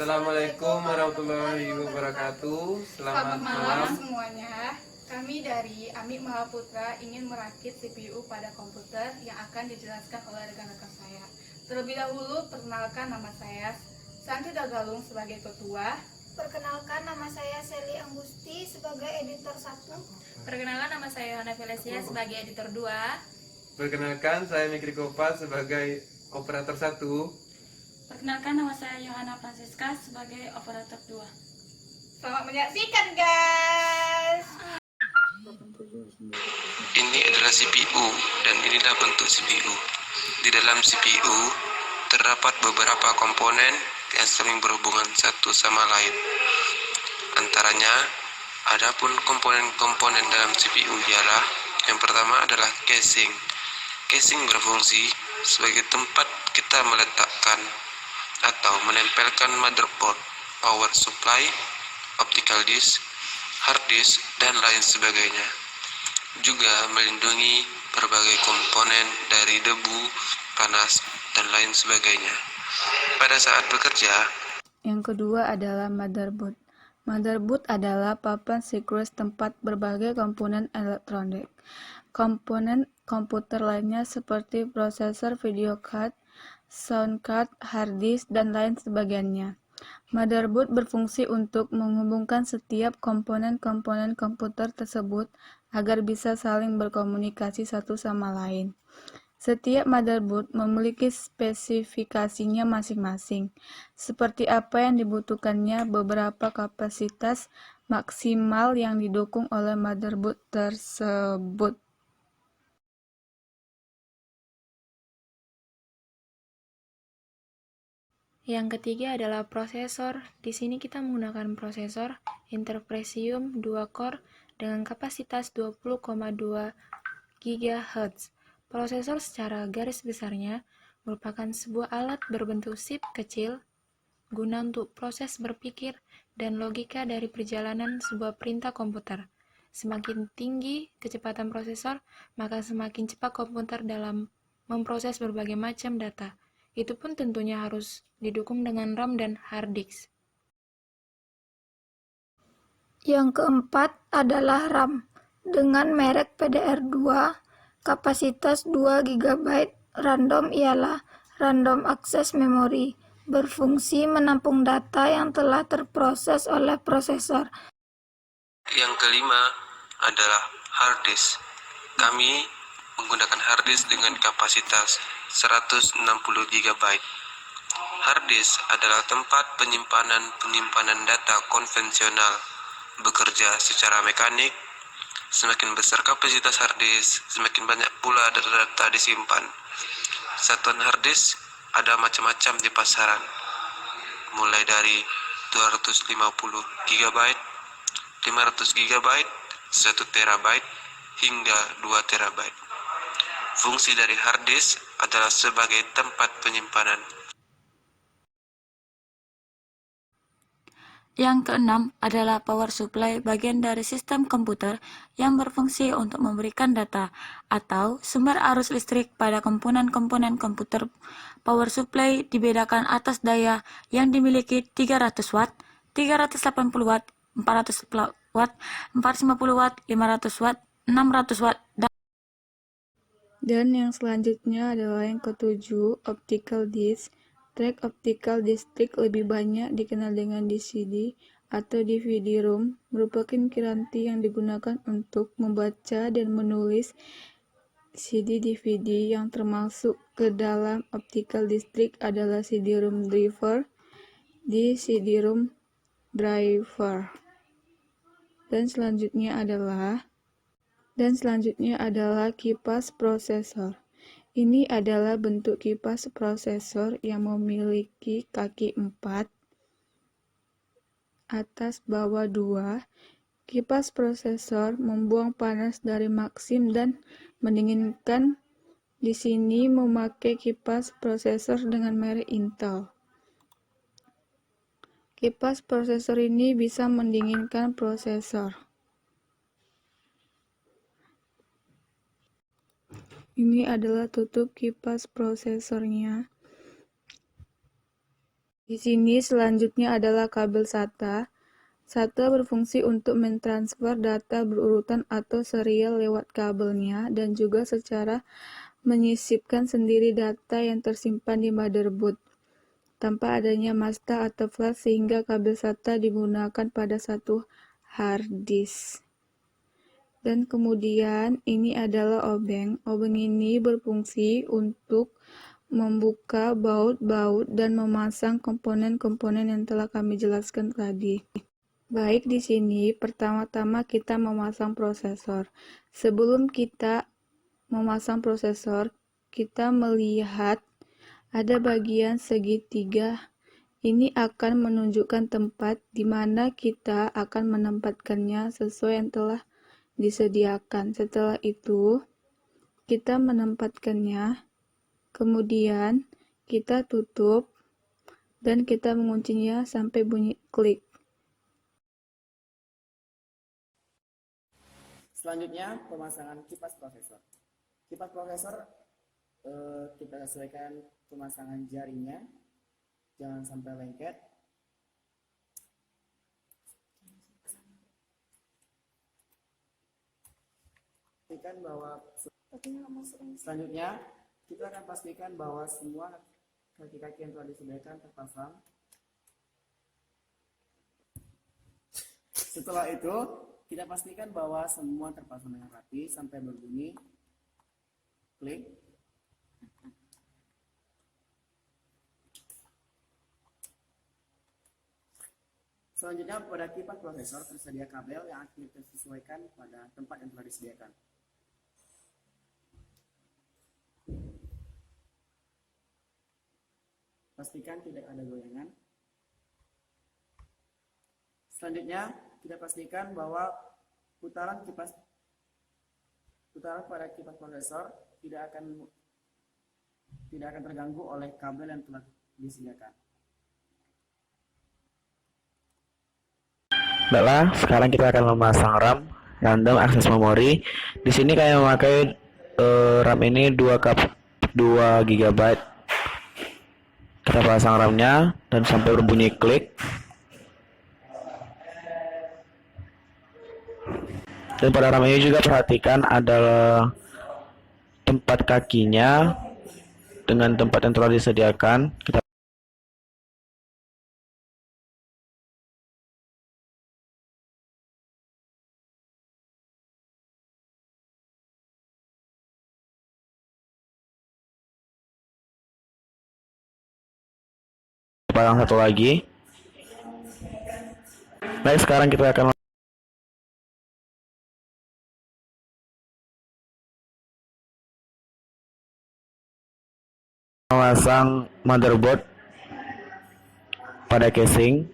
Assalamualaikum warahmatullahi wabarakatuh. Selamat malam semuanya. Kami dari Amik Mahaputra ingin merakit CPU pada komputer yang akan dijelaskan oleh rekan-rekan saya. Terlebih dahulu, perkenalkan nama saya Santi Dagalung sebagai ketua. Perkenalkan, nama saya Seli Anggusti sebagai editor 1. Perkenalkan, nama saya Yohana Felicia sebagai editor 2. Perkenalkan, saya Mikri Kopa sebagai operator 1. Perkenalkan, nama saya Yohana Francisca sebagai operator 2. Selamat menyaksikan, guys. Ini adalah CPU dan inilah bentuk CPU. Di dalam CPU terdapat beberapa komponen yang saling berhubungan satu sama lain. Antaranya, adapun komponen-komponen dalam CPU ialah yang pertama adalah casing. Casing berfungsi sebagai tempat kita meletakkan atau menempelkan motherboard, power supply, optical disk, hard disk, dan lain sebagainya. Juga melindungi berbagai komponen dari debu, panas, dan lain sebagainya. Pada saat bekerja, Yang kedua adalah motherboard. Motherboard adalah papan sinkron tempat berbagai komponen elektronik. Komponen komputer lainnya seperti prosesor, video card, sound card, hard disk, dan lain sebagainya. Motherboard berfungsi untuk menghubungkan setiap komponen-komponen komputer tersebut agar bisa saling berkomunikasi satu sama lain. Setiap motherboard memiliki spesifikasinya masing-masing, seperti apa yang dibutuhkannya, beberapa kapasitas maksimal yang didukung oleh motherboard tersebut. Yang ketiga adalah prosesor. Di sini kita menggunakan prosesor Intel Precision 2 core dengan kapasitas 20,2 GHz. Prosesor secara garis besarnya merupakan sebuah alat berbentuk chip kecil guna untuk proses berpikir dan logika dari perjalanan sebuah perintah komputer. Semakin tinggi kecepatan prosesor, maka semakin cepat komputer dalam memproses berbagai macam data. Itu pun tentunya harus didukung dengan RAM dan hard disk. Yang keempat adalah RAM dengan merek PDR2, kapasitas 2 GB. Random ialah Random Access Memory, berfungsi menampung data yang telah terproses oleh prosesor. yang kelima adalah hard disk. Kami menggunakan hard disk dengan kapasitas 160 GB. Hard disk adalah tempat penyimpanan data konvensional, bekerja secara mekanik. Semakin besar kapasitas hard disk, semakin banyak pula data disimpan. Satuan hard disk ada macam-macam di pasaran, mulai dari 250 GB, 500 GB, 1 TB, hingga 2 TB. Fungsi dari hard disk adalah sebagai tempat penyimpanan. Yang keenam adalah power supply, bagian dari sistem komputer yang berfungsi untuk memberikan data atau sumber arus listrik pada komponen-komponen komputer. Power supply dibedakan atas daya yang dimiliki 300 watt, 380 watt, 400 watt, 450 watt, 500 watt, 600 watt, Dan yang selanjutnya adalah yang ketujuh, optical disc. Track optical disc lebih banyak dikenal dengan DCD atau DVD-ROM, merupakan piranti yang digunakan untuk membaca dan menulis CD-DVD. Yang termasuk ke dalam optical disc adalah CD-ROM driver, di CD-ROM driver. Dan selanjutnya adalah kipas prosesor. Ini adalah bentuk kipas prosesor yang memiliki kaki 4, atas bawah 2. Kipas prosesor membuang panas dari maksim dan mendinginkan. Di sini memakai kipas prosesor dengan merek Intel. Kipas prosesor ini bisa mendinginkan prosesor. Ini adalah tutup kipas prosesornya. Di sini selanjutnya adalah kabel SATA. SATA berfungsi untuk mentransfer data berurutan atau serial lewat kabelnya dan juga secara menyisipkan sendiri data yang tersimpan di motherboard tanpa adanya master atau flash, sehingga kabel SATA digunakan pada satu hard disk. Dan kemudian ini adalah obeng. Obeng ini berfungsi untuk membuka baut-baut dan memasang komponen-komponen yang telah kami jelaskan tadi. Baik, di sini pertama-tama kita memasang prosesor. Sebelum kita memasang prosesor, kita melihat ada bagian segitiga. Ini akan menunjukkan tempat di mana kita akan menempatkannya sesuai yang telah disediakan. Setelah itu, kita menempatkannya, kemudian kita tutup dan kita menguncinya sampai bunyi klik. Selanjutnya, pemasangan kipas prosesor. Kipas prosesor kita sesuaikan pemasangan jaringnya, jangan sampai lengket. Pastikan bahwa selanjutnya kita akan pastikan bahwa semua kaki-kaki yang telah disediakan terpasang. Setelah itu, kita pastikan bahwa semua terpasang dengan rapi sampai berbunyi klik. Selanjutnya, pada kipas prosesor tersedia kabel yang akan kita sesuaikan pada tempat yang telah disediakan. Pastikan tidak ada goyangan. Selanjutnya, kita pastikan bahwa putaran pada kipas prosesor tidak akan terganggu oleh kabel yang telah disediakan. Baiklah, sekarang kita akan memasang RAM Random Access Memory. Di sini kami memakai RAM ini 2 GB. Kita pasang RAM-nya dan sampai berbunyi klik. Dan pada RAM ini juga perhatikan adalah tempat kakinya dengan tempat yang telah disediakan. Kita pasang satu lagi. Baik, sekarang kita akan memasang motherboard pada casing.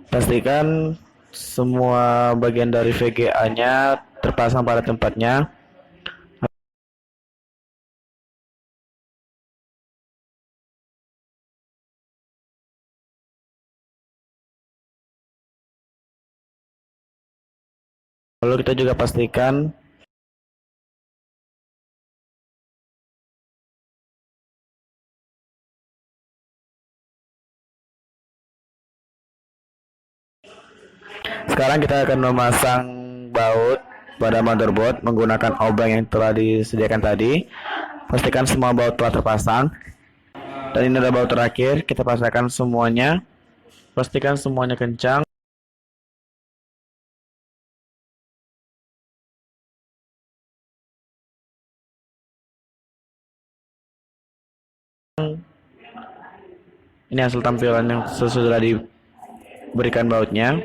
Pastikan semua bagian dari VGA-nya terpasang pada tempatnya. Lalu kita juga pastikan sekarang kita akan memasang baut pada motherboard menggunakan obeng yang telah disediakan tadi. Pastikan semua baut telah terpasang. Dan ini adalah baut terakhir, kita pasangkan semuanya. Pastikan semuanya kencang. Ini hasil tampilan yang sesudah diberikan bautnya.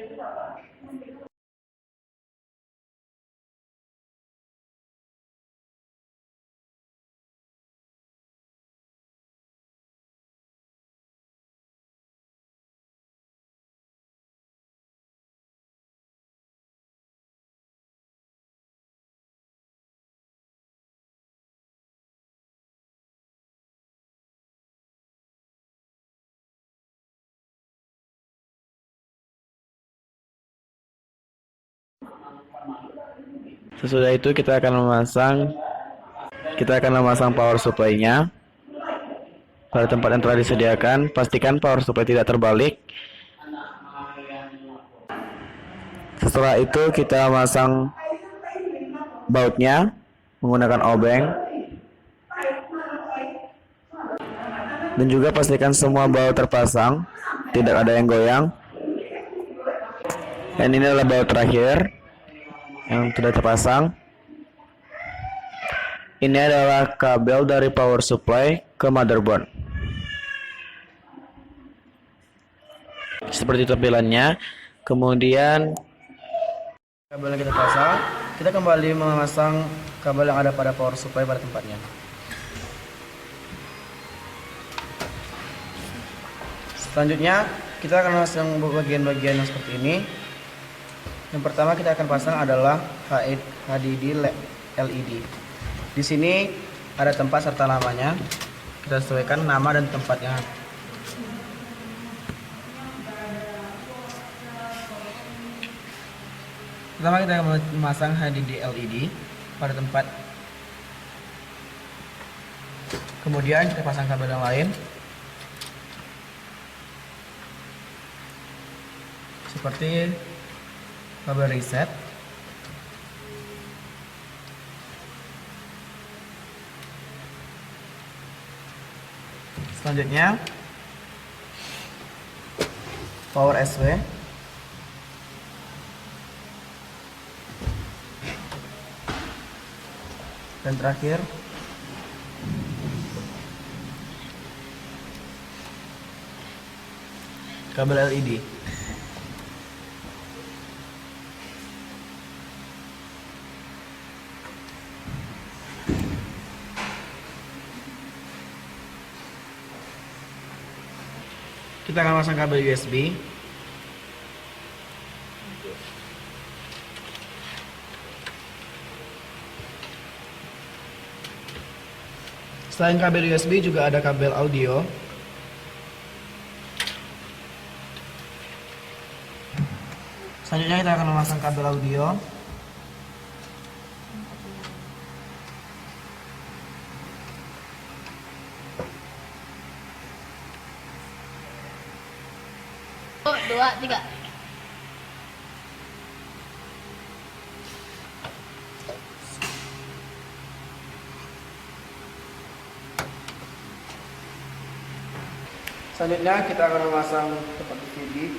Sesudah itu kita akan memasang power supply-nya. pada tempat yang telah disediakan. Pastikan power supply tidak terbalik. Setelah itu kita masang bautnya menggunakan obeng. Dan juga pastikan semua baut terpasang, tidak ada yang goyang. Dan ini adalah baut terakhir yang sudah terpasang. Ini adalah kabel dari power supply ke motherboard. Seperti tampilannya. Kemudian kabel yang kita pasang, kita kembali memasang kabel yang ada pada power supply pada tempatnya. Selanjutnya kita akan pasang bagian-bagian yang seperti ini. Yang pertama kita akan pasang adalah HDD LED. Di sini ada tempat serta namanya. Kita sesuaikan nama dan tempatnya. Pertama kita akan memasang HDD LED pada tempat. Kemudian kita pasang kabel yang lain. Seperti kabel reset, selanjutnya power SW, dan terakhir kabel LED. Kita akan pasang kabel USB. Selain kabel USB juga ada kabel audio. Selanjutnya kita akan memasang kabel audio. Dua, tiga. Selanjutnya kita akan memasang tempat DVD.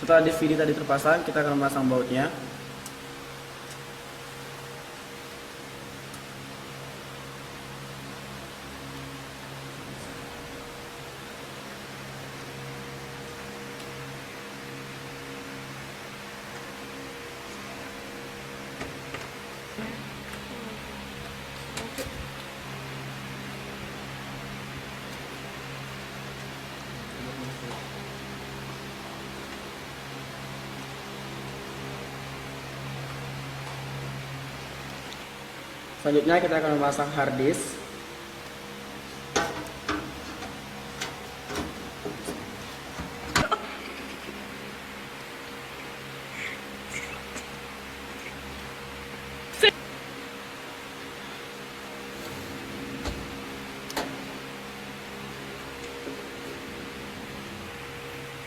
Setelah DVD tadi terpasang, kita akan memasang bautnya. Selanjutnya kita akan memasang hard disk.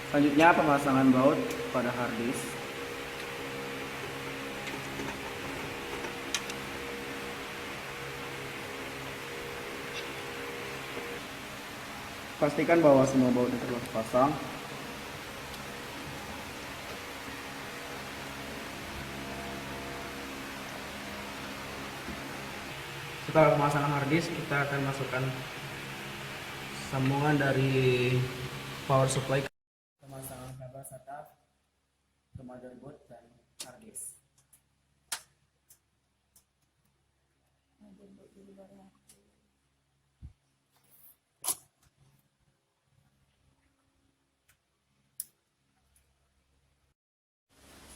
Selanjutnya pemasangan baut pada hard disk. Pastikan bahwa semua bautnya telah terpasang. Setelah pemasangan hard disk, kita akan masukkan sambungan dari power supply, pemasangan kabel SATA ke motherboard dan hard disk.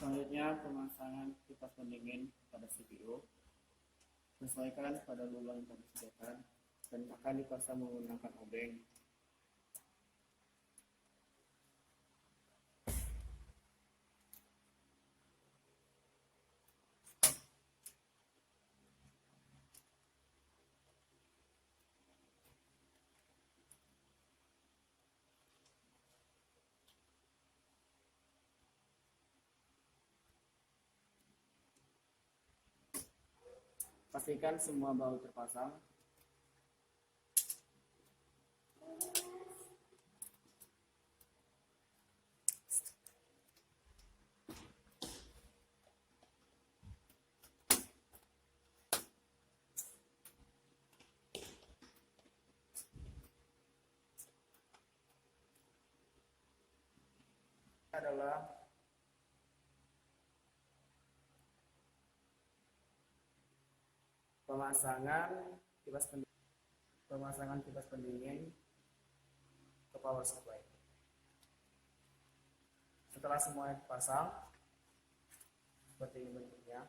Selanjutnya pemasangan kipas pendingin pada CPU. Sesuaikan pada lubang yang telah disediakan dan akan dipasang menggunakan obeng. Pastikan semua baut terpasang. Adalah pemasangan kipas pendingin ke power supply. Setelah semuanya dipasang, seperti ini bentuknya.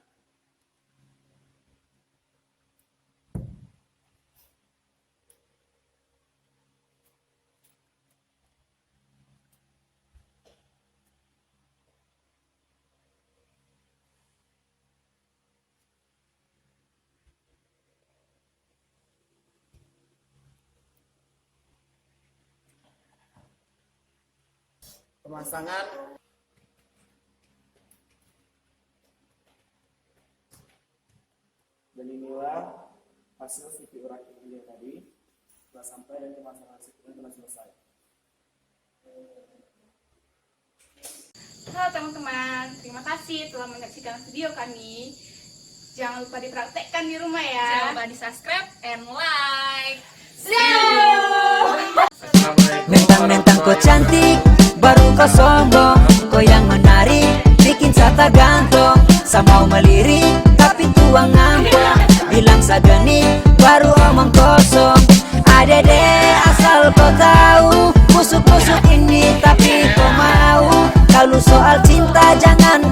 Pemasangan dan inilah hasil CPU rakit ini tadi telah sampai dan pemasangan CPU telah selesai. Halo teman-teman, terima kasih telah menyaksikan video kami. Jangan lupa dipraktekkan di rumah ya. Jangan lupa di subscribe and like. See you. Mentang-mentang kau cantik, baru kau sombong. Kau yang menarik, bikin sata gantung. Sama mau melirik, tapi tuang ngampung. Bilang sageni, baru omong kosong. Adede asal kau tahu, busuk-busuk ini tapi kau mau. Kalau soal cinta jangan